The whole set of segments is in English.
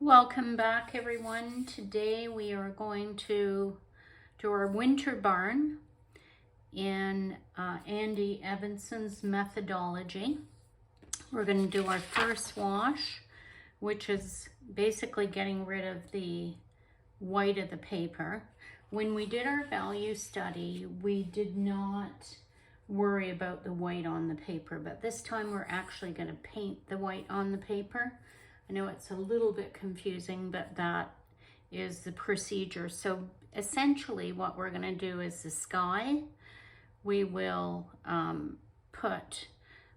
Welcome back, everyone. Today we are going to do our winter barn in Andy Evanson's methodology. We're going to do our first wash, which is basically getting rid of the white of the paper. When we did our value study, we did not worry about the white on the paper, but this time we're actually going to paint the white on the paper. I know it's a little bit confusing, but that is the procedure. So essentially what we're going to do is the sky. We will put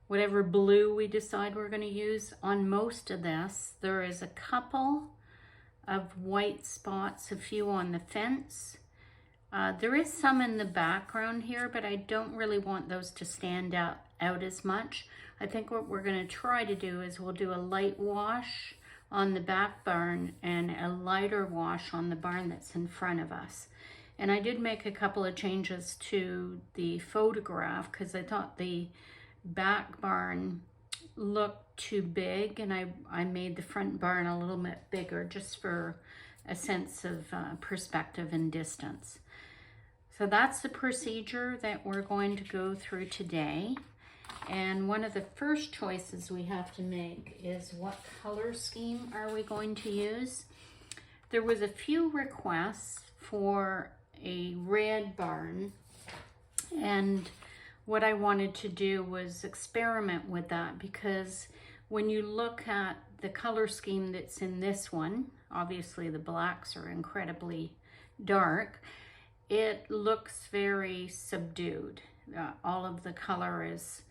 whatever blue we decide we're going to use on most of this. There is a couple of white spots, a few on the fence. There is some in the background here, but I don't really want those to stand out as much. I think what we're going to try to do is we'll do a light wash on the back barn and a lighter wash on the barn that's in front of us. And I did make a couple of changes to the photograph because I thought the back barn looked too big, and I made the front barn a little bit bigger just for a sense of perspective and distance. So that's the procedure that we're going to go through today. And one of the first choices we have to make is what color scheme are we going to use? There was a few requests for a red barn, and what I wanted to do was experiment with that, because when you look at the color scheme that's in this one, obviously the blacks are incredibly dark. It looks very subdued. All of the color is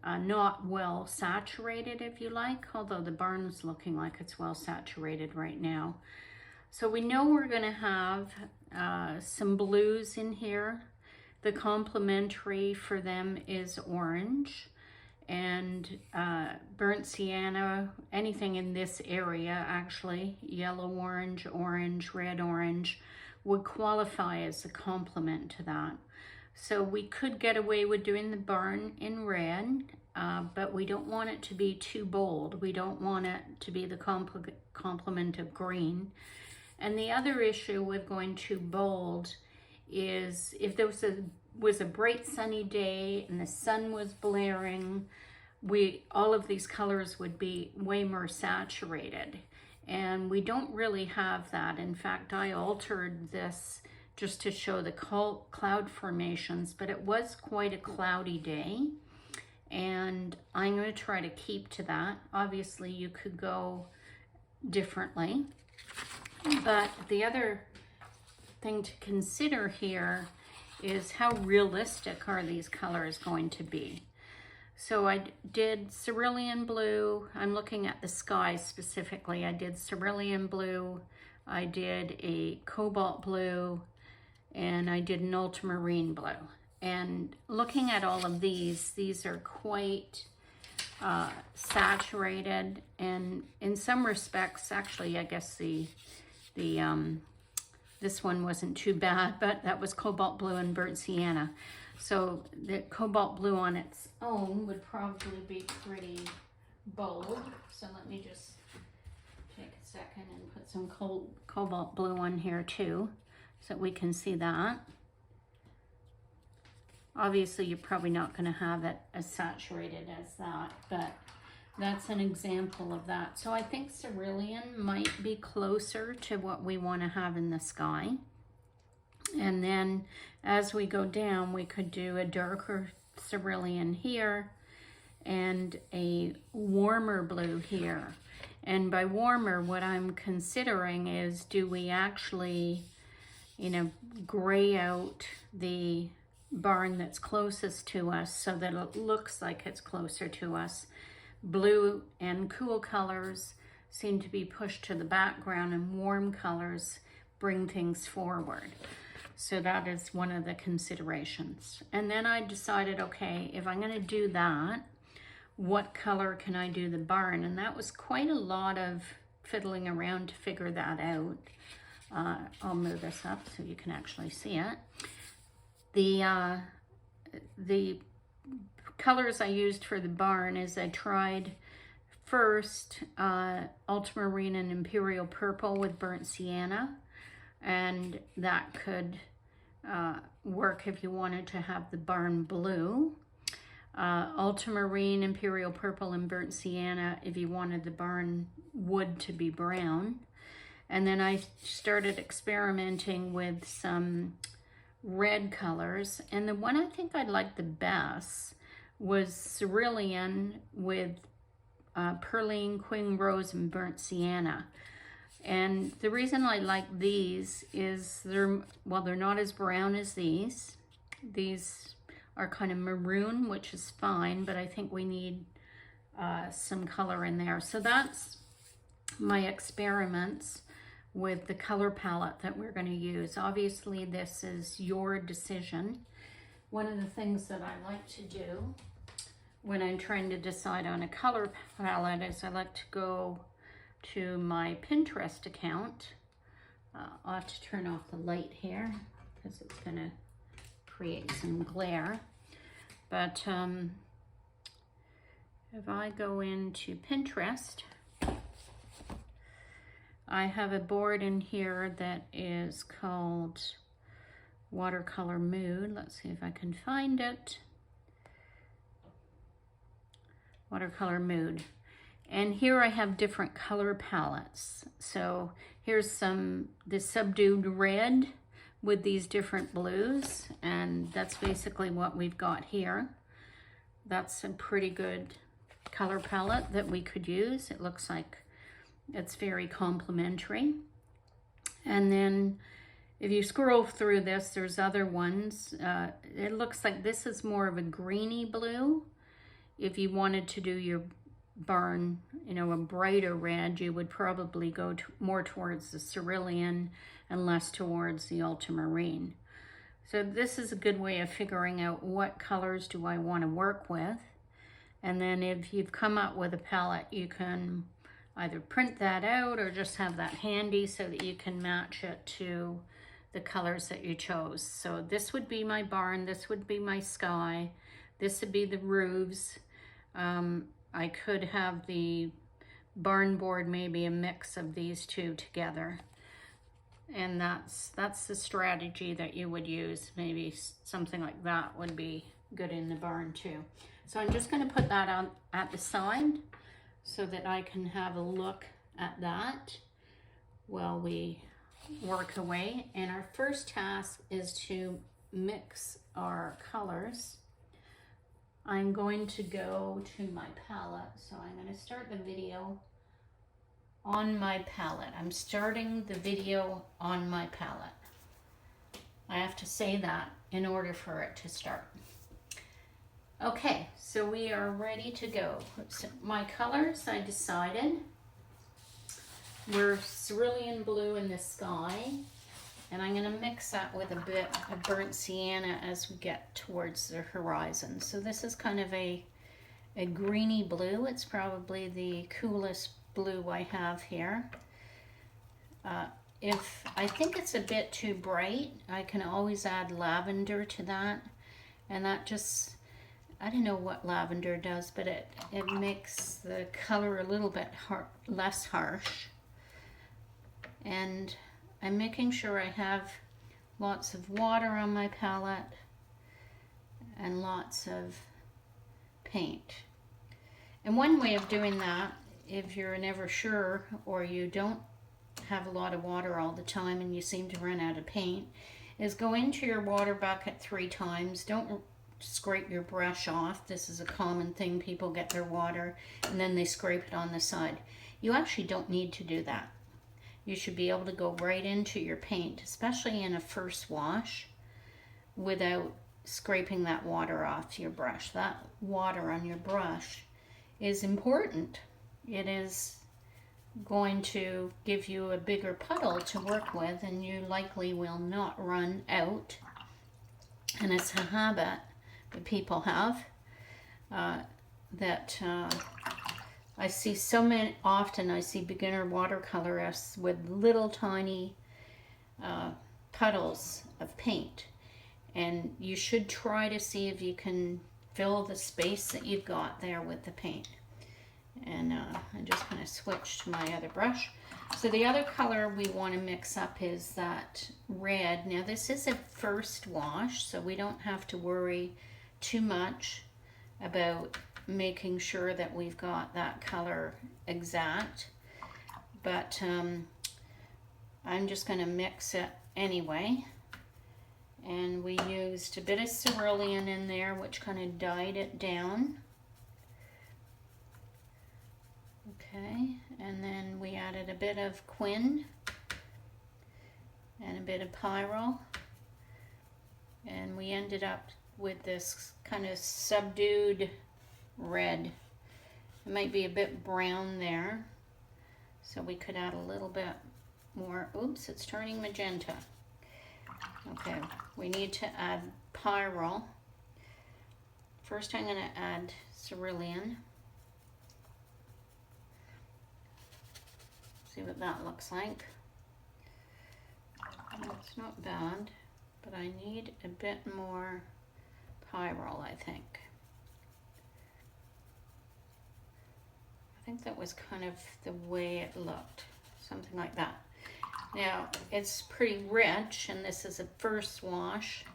not well saturated, if you like, although the barn's looking like it's well saturated right now. So we know we're going to have some blues in here. The complementary for them is orange and burnt sienna, anything in this area actually, yellow orange, orange, red orange, would qualify as a complement to that. So we could get away with doing the barn in red, but we don't want it to be too bold. We don't want it to be the complement of green. And the other issue with going too bold is if there was a bright sunny day and the sun was blaring, all of these colors would be way more saturated. And we don't really have that. In fact, I altered this just to show the cloud formations, but it was quite a cloudy day. And I'm going to try to keep to that. Obviously, you could go differently. But the other thing to consider here is how realistic are these colors going to be. So I did cerulean blue. I'm looking at the sky specifically. I did cerulean blue, I did a cobalt blue, and I did an ultramarine blue. And looking at all of these are quite saturated, and in some respects, actually, I guess this one wasn't too bad, but that was cobalt blue and burnt sienna. So the cobalt blue on its own would probably be pretty bold. So let me just take a second and put some cobalt blue on here too, so that we can see that. Obviously, you're probably not going to have it as saturated as that, but that's an example of that. So I think cerulean might be closer to what we want to have in the sky. And then as we go down, we could do a darker cerulean here and a warmer blue here. And by warmer, what I'm considering is, do we actually, gray out the barn that's closest to us so that it looks like it's closer to us? Blue and cool colors seem to be pushed to the background, and warm colors bring things forward. So that is one of the considerations. And then I decided, okay, if I'm going to do that, what color can I do the barn? And that was quite a lot of fiddling around to figure that out. I'll move this up so you can actually see it. The colors I used for the barn is I tried first ultramarine and imperial purple with burnt sienna, and that could work if you wanted to have the barn blue. Ultramarine, imperial purple, and burnt sienna if you wanted the barn wood to be brown. And then I started experimenting with some red colors, and the one I think I liked the best was cerulean with perline, queen rose, and burnt sienna. And the reason I like these is they're not as brown as these. These are kind of maroon, which is fine, but I think we need some color in there. So that's my experiments with the color palette that we're going to use. Obviously, this is your decision. One of the things that I like to do when I'm trying to decide on a color palette is I like to go to my Pinterest account. I'll have to turn off the light here because it's going to create some glare. But if I go into Pinterest, I have a board in here that is called Watercolor Mood. Let's see if I can find it. Watercolor Mood. And here I have different color palettes. So here's the subdued red with these different blues, and that's basically what we've got here. That's a pretty good color palette that we could use. It looks like it's very complementary. And then if you scroll through this, there's other ones. It looks like this is more of a greeny blue. If you wanted to do your barn, you know, a brighter red, you would probably go more towards the cerulean and less towards the ultramarine. So this is a good way of figuring out what colors do I want to work with. And then if you've come up with a palette, you can either print that out or just have that handy so that you can match it to the colors that you chose. So this would be my barn, this would be my sky, this would be the roofs. I could have the barn board, maybe a mix of these two together. And that's the strategy that you would use. Maybe something like that would be good in the barn too. So I'm just going to put that on at the side so that I can have a look at that while we work away. And our first task is to mix our colors. I'm going to go to my palette. So I'm going to start the video on my palette. I'm starting the video on my palette. I have to say that in order for it to start. Okay, so we are ready to go. So my colors, I decided, were cerulean blue in the sky, and I'm going to mix that with a bit of burnt sienna as we get towards the horizon. So this is kind of a greeny blue. It's probably the coolest blue I have here. If I think it's a bit too bright, I can always add lavender to that, and that just, I don't know what lavender does, but it makes the color a little bit less harsh. And I'm making sure I have lots of water on my palette and lots of paint. And one way of doing that, if you're never sure or you don't have a lot of water all the time and you seem to run out of paint, is go into your water bucket 3 times. Don't scrape your brush off. This is a common thing. People get their water and then they scrape it on the side. You actually don't need to do that. You should be able to go right into your paint, especially in a first wash, without scraping that water off your brush. That water on your brush is important. It is going to give you a bigger puddle to work with, and you likely will not run out. And it's a habit that people have I see so many, often I see beginner watercolorists with little tiny puddles of paint, and you should try to see if you can fill the space that you've got there with the paint. And I'm just going to switch to my other brush. So the other color we want to mix up is that red. Now this is a first wash, so we don't have to worry too much about making sure that we've got that color exact. But I'm just going to mix it anyway. And we used a bit of cerulean in there, which kind of dyed it down. Okay, and then we added a bit of Quin and a bit of Pyrrole, and we ended up with this kind of subdued red. It might be a bit brown there, so we could add a little bit more. Oops, it's turning magenta. Okay, we need to add Pyrrole. First I'm going to add cerulean. See what that looks like. It's not bad, but I need a bit more Pyrrole, I think. I think that was kind of the way it looked, something like that. Now, it's pretty rich, and this is a first wash,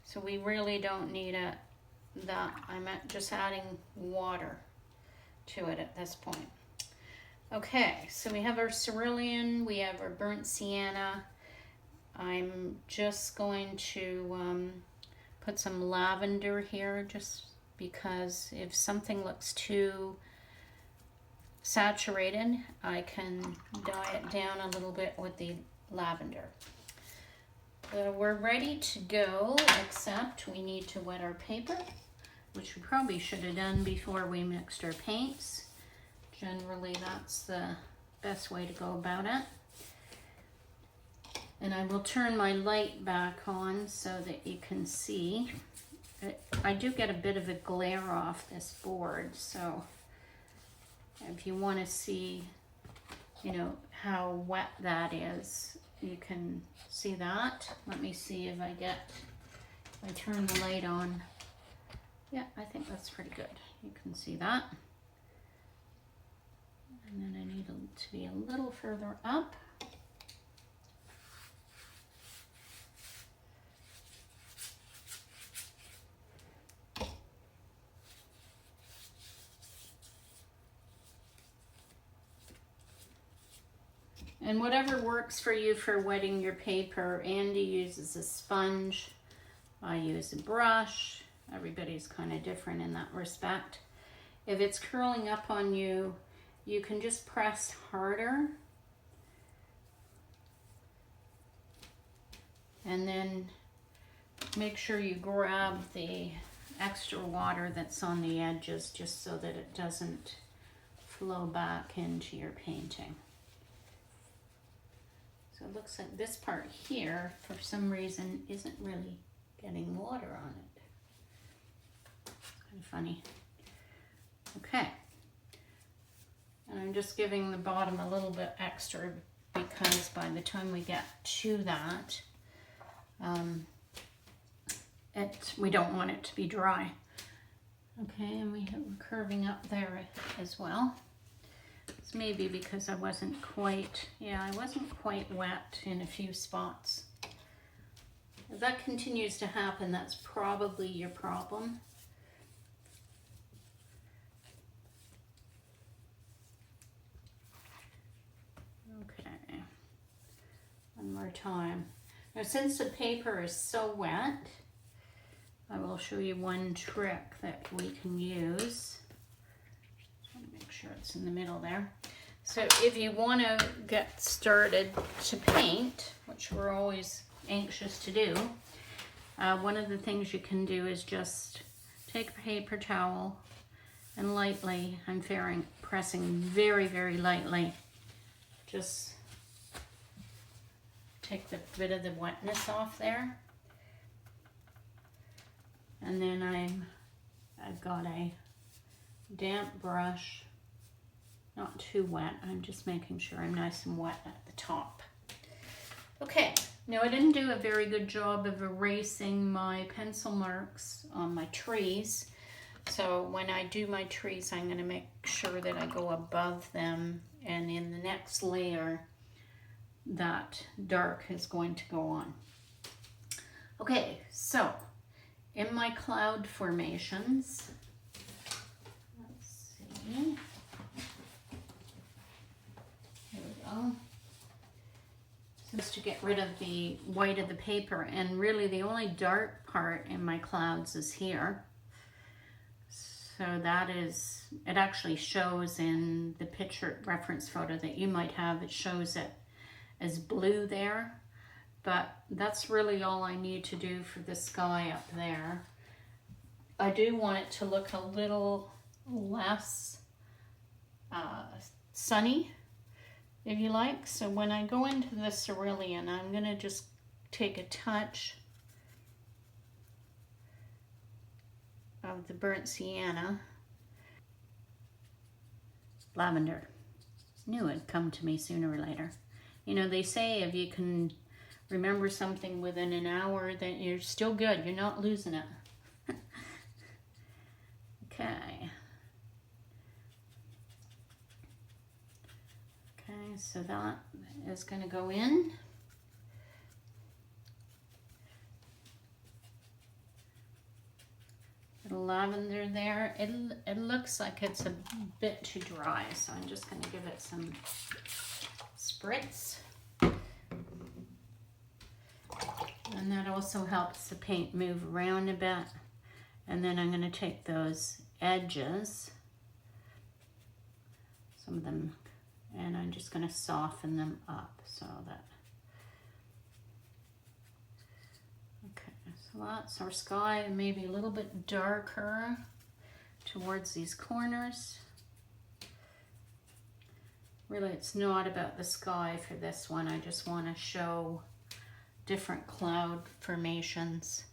so we really don't need I'm just adding water to it at this point. Okay, so we have our cerulean, we have our burnt sienna. I'm just going to put some lavender here, just because if something looks too saturated, I can dye it down a little bit with the lavender. We're ready to go, except we need to wet our paper, which we probably should have done before we mixed our paints. Generally, that's the best way to go about it. And I will turn my light back on so that you can see. I do get a bit of a glare off this board, so if you want to see, you know, how wet that is, you can see that. Let me see if I turn the light on. Yeah, I think that's pretty good. You can see that. And then I need it to be a little further up. And whatever works for you for wetting your paper. Andy uses a sponge. I use a brush. Everybody's kind of different in that respect. If it's curling up on you, you can just press harder. And then make sure you grab the extra water that's on the edges, just so that it doesn't flow back into your painting. So it looks like this part here, for some reason, isn't really getting water on it. It's kind of funny. Okay. And I'm just giving the bottom a little bit extra because by the time we get to that, we don't want it to be dry. Okay, and we're curving up there as well. It's maybe because I wasn't quite wet in a few spots. If that continues to happen, that's probably your problem. Okay, one more time. Now, since the paper is so wet, I will show you one trick that we can use. Make sure it's in the middle there. So if you want to get started to paint, which we're always anxious to do, one of the things you can do is just take a paper towel and lightly, I'm pressing very, very lightly, just take the bit of the wetness off there. And then I've got a damp brush, not too wet. I'm just making sure I'm nice and wet at the top. Okay, now I didn't do a very good job of erasing my pencil marks on my trees. So when I do my trees, I'm going to make sure that I go above them, and in the next layer, that dark is going to go on. Okay, so in my cloud formations, let's see, here we go. Just to get rid of the white of the paper, and really the only dark part in my clouds is here. So that is, it actually shows in the picture reference photo that you might have, it shows it as blue there, but that's really all I need to do for the sky up there. I do want it to look a little less sunny, if you like. So when I go into the cerulean, I'm gonna just take a touch of the burnt sienna. Lavender. Knew it'd come to me sooner or later. You know, they say if you can remember something within an hour, then you're still good. You're not losing it. Okay. Okay, so that is going to go in. Little lavender there. It looks like it's a bit too dry, so I'm just going to give it some spritz. And that also helps the paint move around a bit. And then I'm going to take those edges, some of them, and I'm just going to soften them up so that, okay, so that's our sky, maybe a little bit darker towards these corners. Really, it's not about the sky for this one. I just want to show different cloud formations.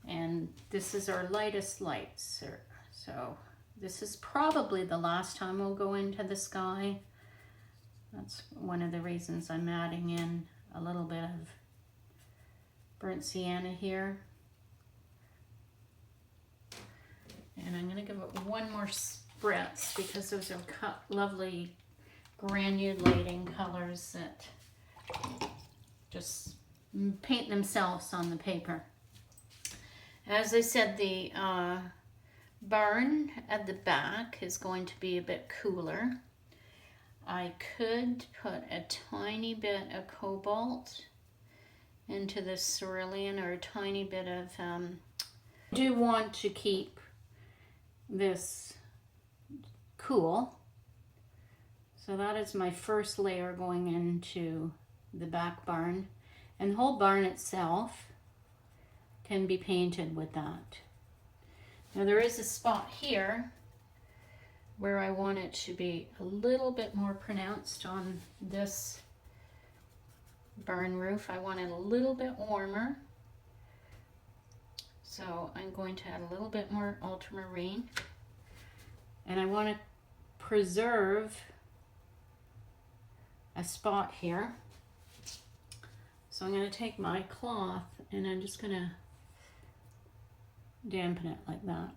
And this is our lightest lights. So this is probably the last time we'll go into the sky. That's one of the reasons I'm adding in a little bit of burnt sienna here. And I'm going to give it one more spritz because those are lovely granulating colors that just paint themselves on the paper. As I said, the barn at the back is going to be a bit cooler. I could put a tiny bit of cobalt into the cerulean, or a tiny bit of, I do want to keep this cool. So that is my first layer going into the back barn. And the whole barn itself can be painted with that. Now there is a spot here where I want it to be a little bit more pronounced on this barn roof. I want it a little bit warmer. So I'm going to add a little bit more ultramarine. And I want to preserve a spot here. So I'm going to take my cloth and I'm just going to dampen it like that.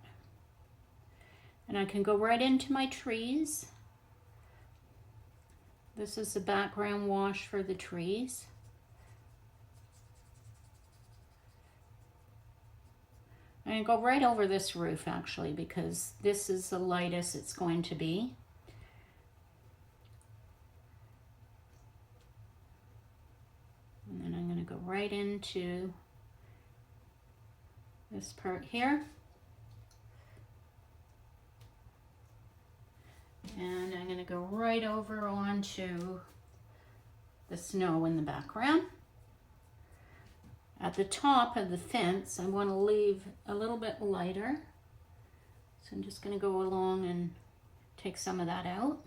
And I can go right into my trees. This is the background wash for the trees. I'm going to go right over this roof actually, because this is the lightest it's going to be. And then I'm going to go right into this part here. And I'm going to go right over onto the snow in the background. At the top of the fence, I want to leave a little bit lighter. So I'm just going to go along and take some of that out.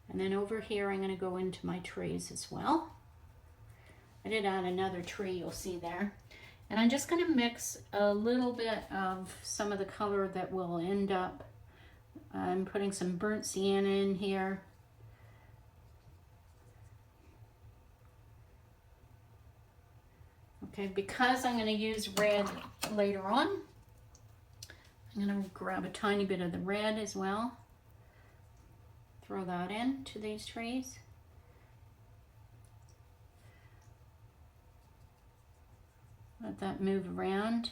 And then over here, I'm going to go into my trees as well. I did add another tree, you'll see there. And I'm just going to mix a little bit of some of the color that will end up. I'm putting some burnt sienna in here. Okay, because I'm going to use red later on, I'm going to grab a tiny bit of the red as well. Throw that in to these trees. Let that move around.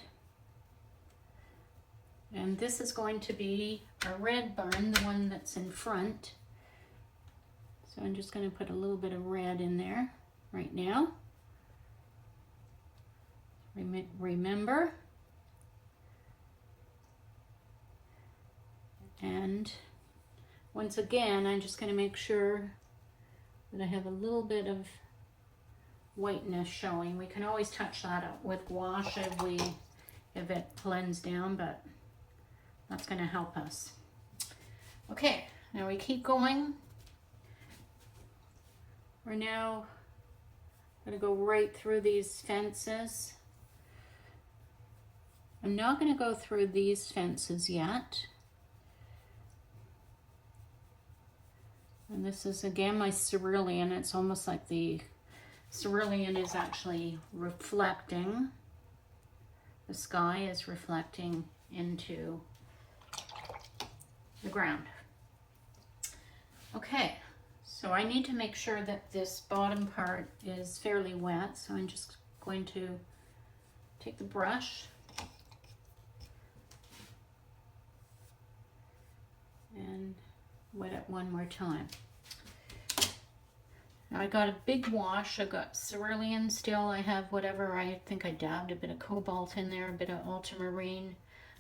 And this is going to be our red barn, the one that's in front. So I'm just going to put a little bit of red in there right now. Remember. And once again, I'm just going to make sure that I have a little bit of whiteness showing. We can always touch that up with gouache if it blends down, but that's going to help us. Okay, now we keep going. We're now going to go right through these fences. I'm not going to go through these fences yet. And this is again my cerulean. It's almost like the cerulean is actually reflecting. The sky is reflecting into the ground. Okay, so I need to make sure that this bottom part is fairly wet. So I'm just going to take the brush and wet it one more time. Now I got a big wash. I got cerulean still. I have whatever, I think I dabbed a bit of cobalt in there, a bit of ultramarine,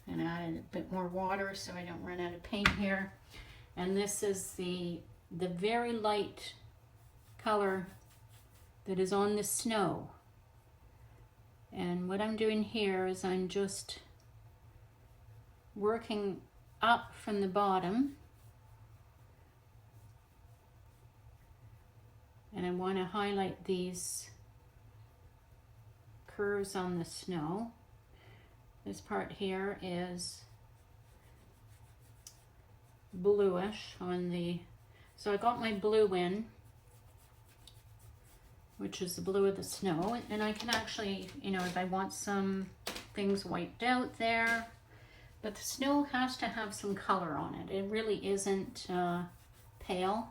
and added a bit more water so I don't run out of paint here. And this is the very light color that is on the snow. And what I'm doing here is I'm just working up from the bottom. And I want to highlight these curves on the snow. This part here is bluish on the, so I got my blue in, which is the blue of the snow, and I can actually, you know, if I want some things wiped out there, but the snow has to have some color on it. It really isn't pale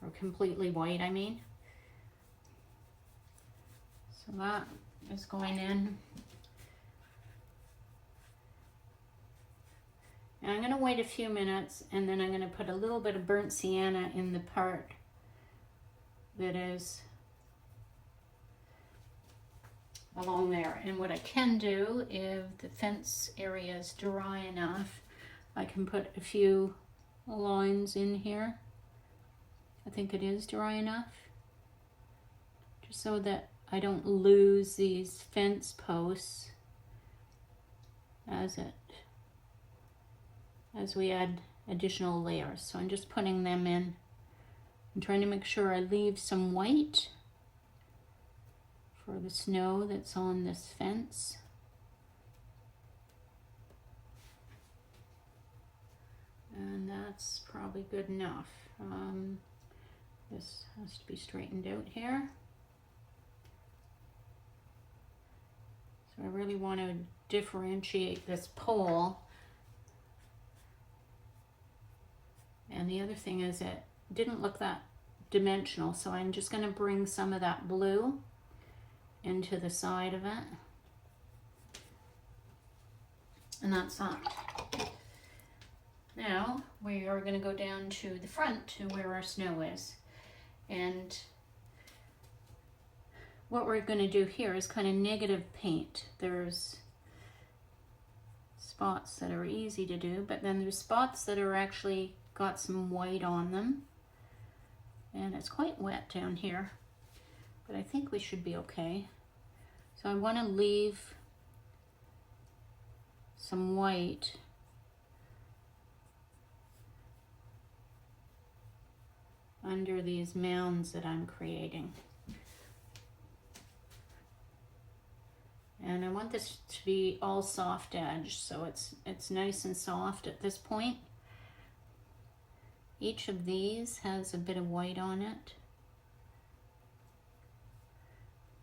or completely white, I mean. So that is going in. And I'm going to wait a few minutes, and then I'm going to put a little bit of burnt sienna in the part that is along there. And what I can do, if the fence area is dry enough, I can put a few lines in here. I think it is dry enough, just so that I don't lose these fence posts as we add additional layers. So I'm just putting them in. I'm trying to make sure I leave some white for the snow that's on this fence. And that's probably good enough. This has to be straightened out here. So I really want to differentiate this pole. And the other thing is it didn't look that dimensional, so I'm just going to bring some of that blue into the side of it. And that's that. Now we are going to go down to the front to where our snow is. And what we're going to do here is kind of negative paint. There's spots that are easy to do, but then there's spots that are actually got some white on them. And it's quite wet down here, but I think we should be okay. So I want to leave some white under these mounds that I'm creating. And I want this to be all soft edge, so it's nice and soft at this point. Each of these has a bit of white on it.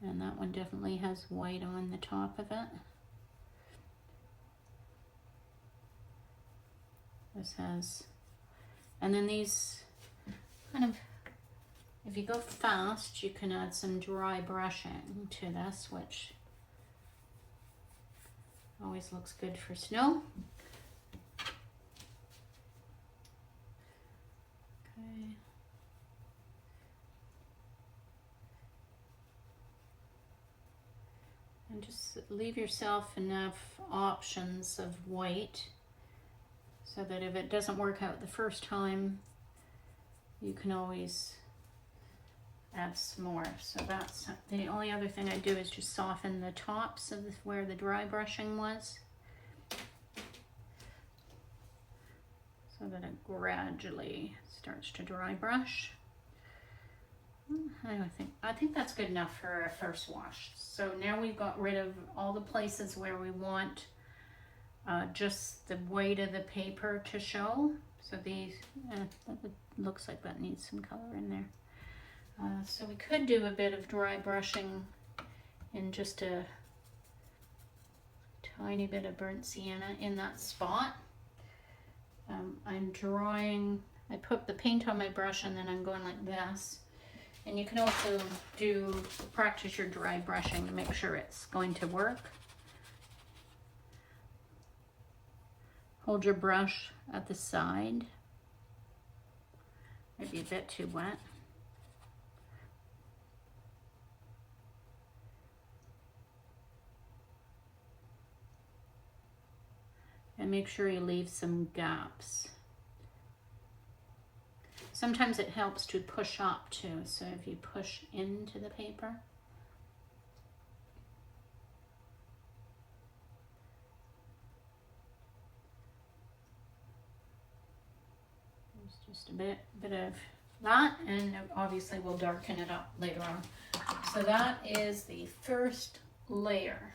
And that one definitely has white on the top of it. This has, and then these kind of, if you go fast, you can add some dry brushing to this, which always looks good for snow. Okay. And just leave yourself enough options of white so that if it doesn't work out the first time, you can always add some more. So that's the only other thing I do is just soften the tops of where the dry brushing was, so that it gradually starts to dry brush. I think that's good enough for a first wash. So now we've got rid of all the places where we want just the weight of the paper to show. So these, looks like that needs some color in there. So we could do a bit of dry brushing in just a tiny bit of burnt sienna in that spot. I'm drawing, I put the paint on my brush and then I'm going like this. And you can also practice your dry brushing to make sure it's going to work. Hold your brush at the side. Might be a bit too wet. And make sure you leave some gaps. Sometimes it helps to push up too, so if you push into the paper. There's just a bit of that, and obviously we'll darken it up later on. So that is the first layer.